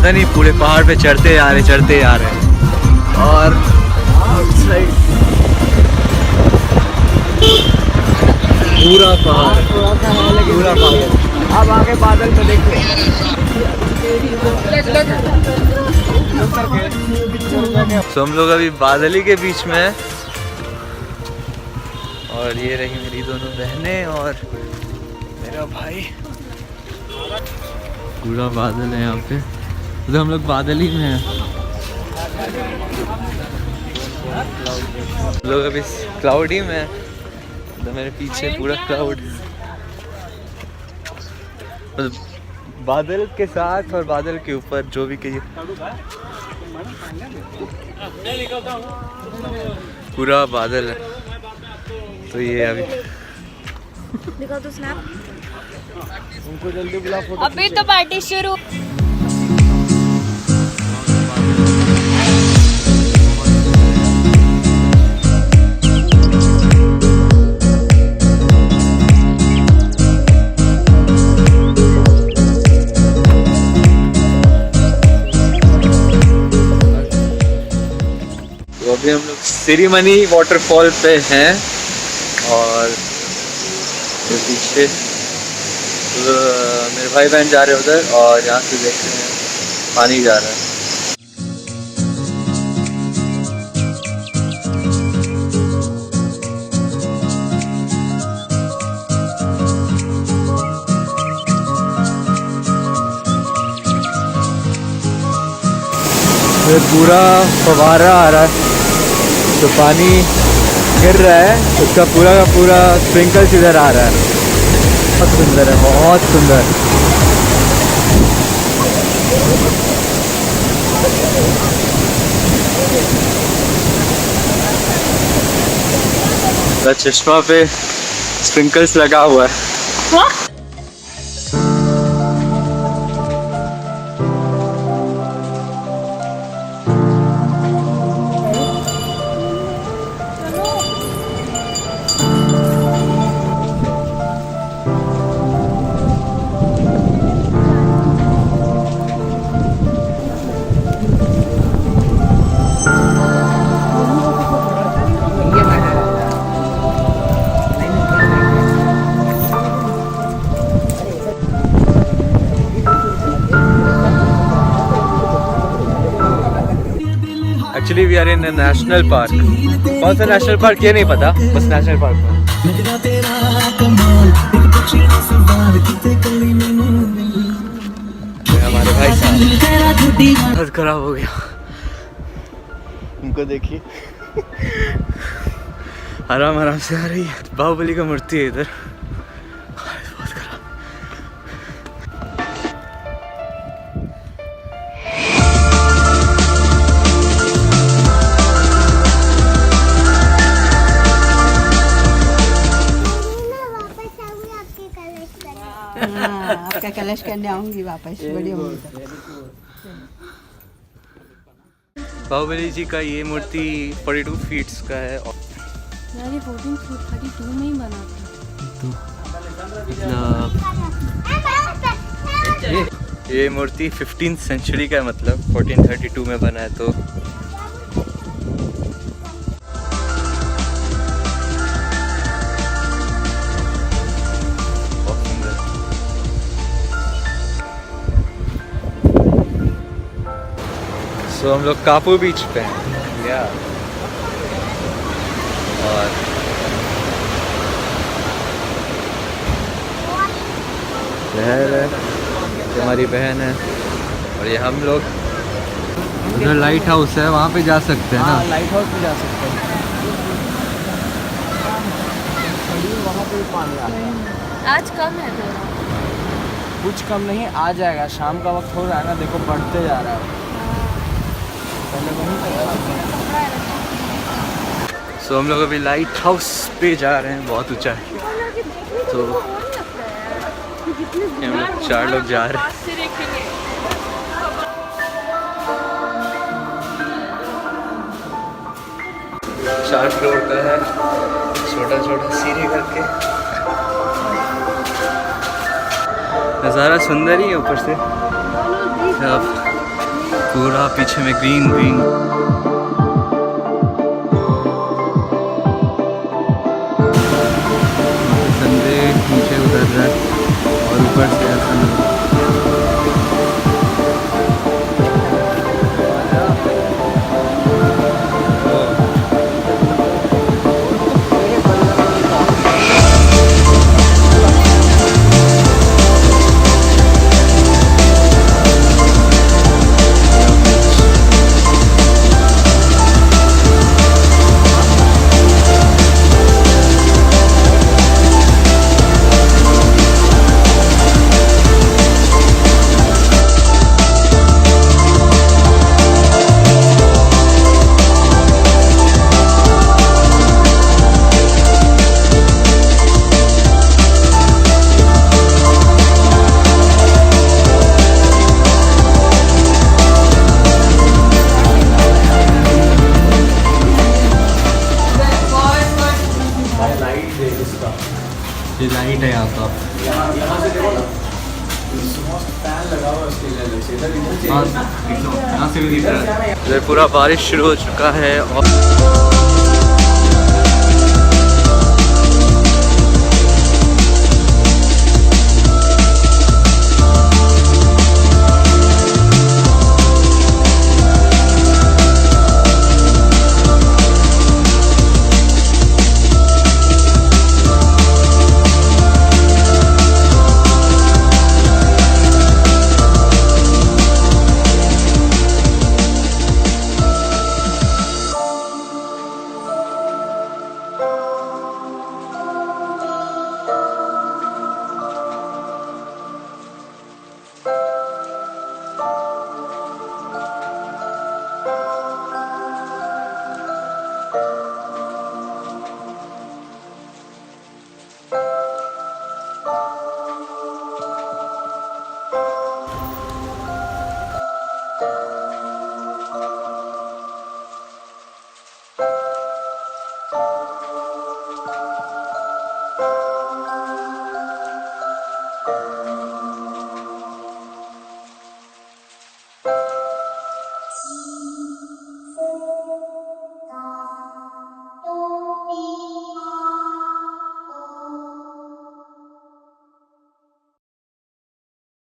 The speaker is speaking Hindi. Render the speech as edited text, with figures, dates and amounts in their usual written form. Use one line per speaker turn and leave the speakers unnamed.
पता नहीं पूरे पहाड़ पे चढ़ते आ रहे और आउटसाइड पूरा पहाड़ पूरा पहाड़।
अब आगे बादल में देखो।
तो हम लोग अभी बादली के बीच में हैं और ये रही मेरी दोनों बहनें और मेरा भाई। पूरा बादल है यहाँ पे, तो हम लोग बादल ही में हैं। हम लोग अभी क्लाउड ही में हैं, तो मेरे पीछे पूरा क्लाउड बादल के साथ और बादल के ऊपर जो भी कहिए पूरा बादल है। तो ये अभी
दिखाओ तो स्नैप।
उनको जल्दी बुला फोटो।
अभी तो पार्टी शुरू।
तो अभी हम लोग सिरीमनी वाटरफॉल पे हैं और तो पीछे तो मेरे भाई बहन जा रहे हैं उधर और यहाँ से देख रहे हैं पानी जा रहा है। ये पूरा फवारा आ रहा है तो पानी गिर रहा है, उसका पूरा का पूरा स्प्रिंकल्स इधर आ रहा है। बहुत सुंदर है, बहुत सुंदर। चश्मा पे स्प्रिंकल्स लगा हुआ है। Actually we are in national park. कौन सा नेशनल पार्क ये नहीं पता, बस नेशनल पार्क में। हमारे भाई साहब बहुत खराब हो गया, उनको देखिए आराम आराम से आ रही है। बाहुबली का मूर्ति है इधर, बहुत खराब।
आपका कलश करने आऊंगी वापस। बढ़िया।
बाहुबली जी का ये मूर्ति 42 फीट्स का है।
यार ये 1432 में ही बना था।
ये मूर्ति 15th सेंचुरी का है, मतलब 1432 में बना है। तो तो हम लोग कापू बीच पे हैं या और लहर है, हमारी बहन है और ये हम लोग उधर लाइट हाउस है, वहाँ पे जा सकते हैं ना।
लाइट हाउस पे जा सकते हैं। वहाँ पे पानी आ रहा है।
आज कम है थोड़ा,
कुछ कम नहीं, आ जाएगा। शाम का वक्त हो रहा है ना, देखो बढ़ते जा रहा है।
सो हम लोग अभी लाइट हाउस पे जा रहे हैं, बहुत ऊंचा है। तो हम लोग 4 लोग जा रहे हैं। 4 फ्लोर का है, छोटा छोटा सीढ़ी करके। नज़ारा सुंदर ही है ऊपर से। पूरा पीछे में ग्रीन ग्रीन। संडे नीचे उतर रहा है और ऊपर से ऐसा ये लाइट है यहाँ का।
यहाँ से देखो ना, फैन लगा हुआ उसके लिए।
यहाँ से भी दिख रहा है। पूरा बारिश शुरू हो चुका है और